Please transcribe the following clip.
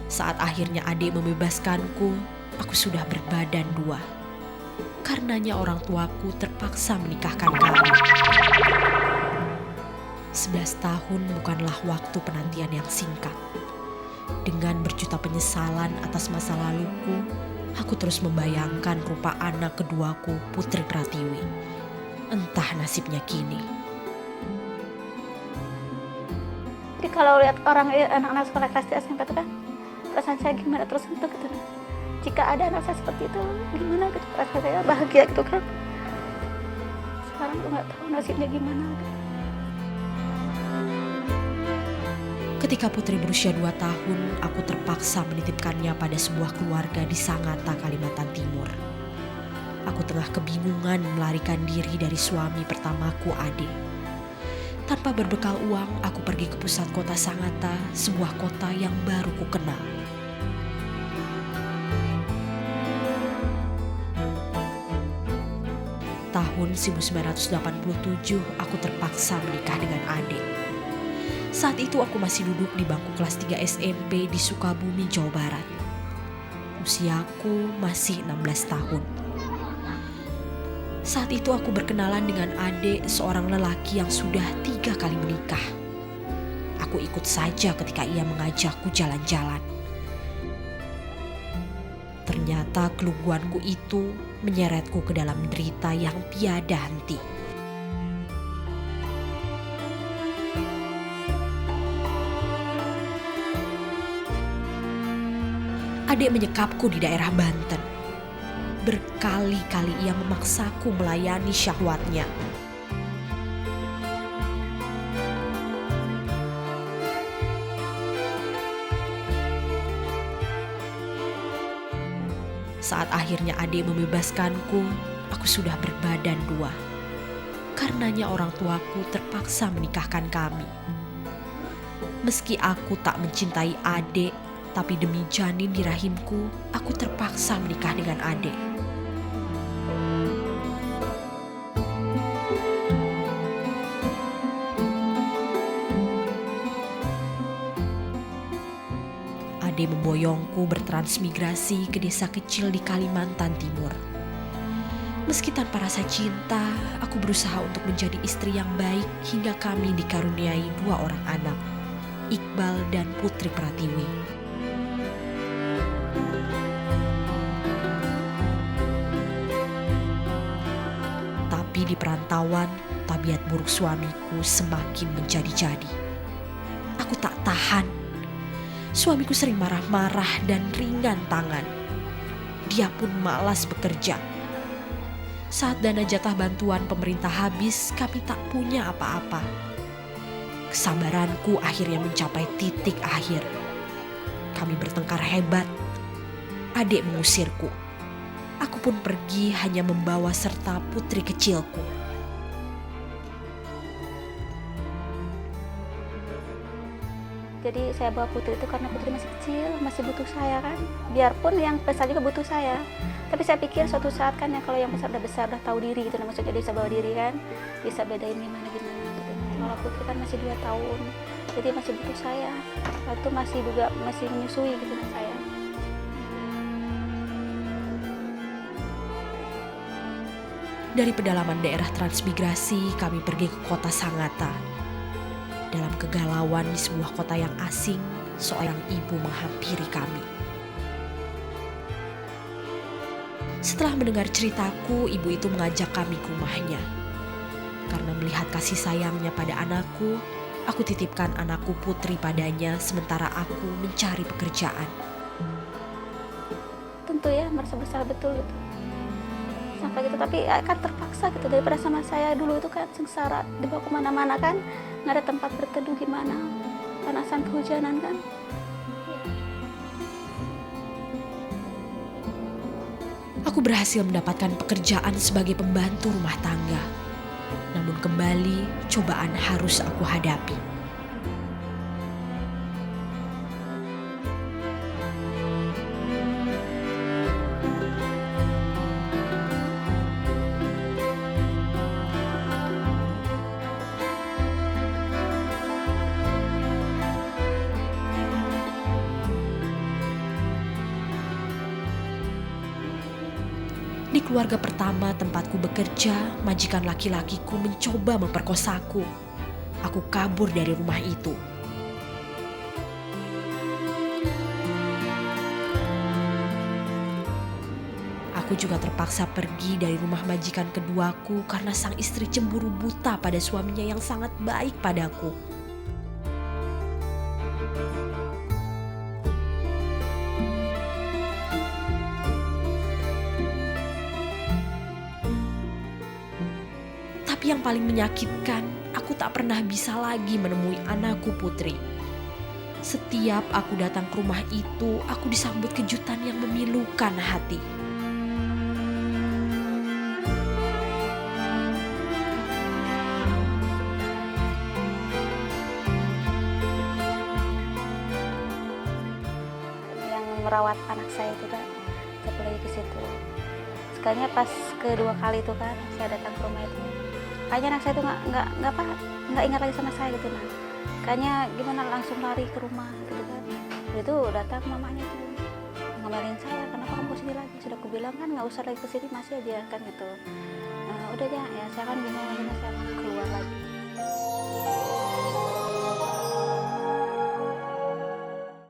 Saat akhirnya adik membebaskanku, aku sudah berbadan dua. Karenanya orang tuaku terpaksa menikahkan kami. 11 tahun bukanlah waktu penantian yang singkat. Dengan berjuta penyesalan atas masa laluku, aku terus membayangkan rupa anak keduaku, Putri Pratiwi. Entah nasibnya kini. Jadi kalau lihat orang anak-anak sekolah kelas 3 SMP itu kan, perasaan saya gimana tersentuh gitu. Jika ada anak saya seperti itu, gimana gitu, perasaan saya bahagia gitu kan. Sekarang tuh nggak tahu nasibnya gimana. Ketika Putri berusia 2 tahun, aku terpaksa menitipkannya pada sebuah keluarga di Sangatta, Kalimantan Timur. Aku tengah kebingungan melarikan diri dari suami pertamaku, Ade. Tanpa berbekal uang, aku pergi ke pusat kota Sangatta, sebuah kota yang baru ku kenal. Tahun 1987, aku terpaksa menikah dengan Ade. Saat itu aku masih duduk di bangku kelas 3 SMP di Sukabumi, Jawa Barat. Usiaku masih 16 tahun. Saat itu aku berkenalan dengan Ade, seorang lelaki yang sudah 3 kali menikah. Aku ikut saja ketika ia mengajakku jalan-jalan. Ternyata keluguanku itu menyeretku ke dalam derita yang tiada henti. Adik menyekapku di daerah Banten. Berkali-kali ia memaksaku melayani syahwatnya. Saat akhirnya adik membebaskanku, aku sudah berbadan dua. Karenanya orang tuaku terpaksa menikahkan kami. Meski aku tak mencintai adik, tapi demi janin di rahimku, aku terpaksa menikah dengan adik. Ade memboyongku bertransmigrasi ke desa kecil di Kalimantan Timur. Meski tanpa rasa cinta, aku berusaha untuk menjadi istri yang baik hingga kami dikaruniai 2 orang anak, Iqbal dan Putri Pratiwi. Tapi di perantauan, tabiat buruk suamiku semakin menjadi-jadi. Aku tak tahan. Suamiku sering marah-marah dan ringan tangan. Dia pun malas bekerja. Saat dana jatah bantuan pemerintah habis, kami tak punya apa-apa. Kesabaranku akhirnya mencapai titik akhir. Kami bertengkar hebat. Adik mengusirku. Aku pun pergi hanya membawa serta putri kecilku. Jadi saya bawa Putri itu karena Putri masih kecil, masih butuh saya kan. Biarpun yang besar juga butuh saya. Tapi saya pikir suatu saat kan ya kalau yang besar udah tahu diri gitu, maksudnya dia bisa bawa diri kan, bisa bedain gimana gitu. Kalau Putri kan masih 2 tahun, jadi masih butuh saya. Waktu masih menyusui gitu dengan saya. Dari pedalaman daerah transmigrasi, kami pergi ke kota Sangatta. Dalam kegalauan di sebuah kota yang asing, seorang ibu menghampiri kami. Setelah mendengar ceritaku, ibu itu mengajak kami ke rumahnya. Karena melihat kasih sayangnya pada anakku, aku titipkan anakku Putri padanya sementara aku mencari pekerjaan. Tentu ya merasa bersalah betul gitu. Sampai gitu, tapi ya kan terpaksa gitu, daripada sama saya dulu itu kan sengsara, dibawa kemana-mana kan, nggak ada tempat berteduh gimana, panasan kehujanan kan. Aku berhasil mendapatkan pekerjaan sebagai pembantu rumah tangga. Namun kembali cobaan harus aku hadapi. Di keluarga pertama tempatku bekerja, majikan laki-lakiku mencoba memperkosaku. Aku kabur dari rumah itu. Aku juga terpaksa pergi dari rumah majikan keduaku karena sang istri cemburu buta pada suaminya yang sangat baik padaku. Tapi yang paling menyakitkan, aku tak pernah bisa lagi menemui anakku Putri. Setiap aku datang ke rumah itu, aku disambut kejutan yang memilukan hati. Yang merawat anak saya itu kan, saya pergi ke situ. Sekalinya pas kedua kali itu kan, saya datang ke rumah itu. Kayaknya anak saya itu nggak ingat lagi sama saya gitu, nah. Kayaknya gimana langsung lari ke rumah gitu kan. Itu datang mamanya tuh ngabarin saya, kenapa kamu kesini lagi? Sudah aku bilang kan nggak usah lagi kesini, masih aja kan gitu. Nah, udah ya saya kan bingung lagi, saya keluar lagi.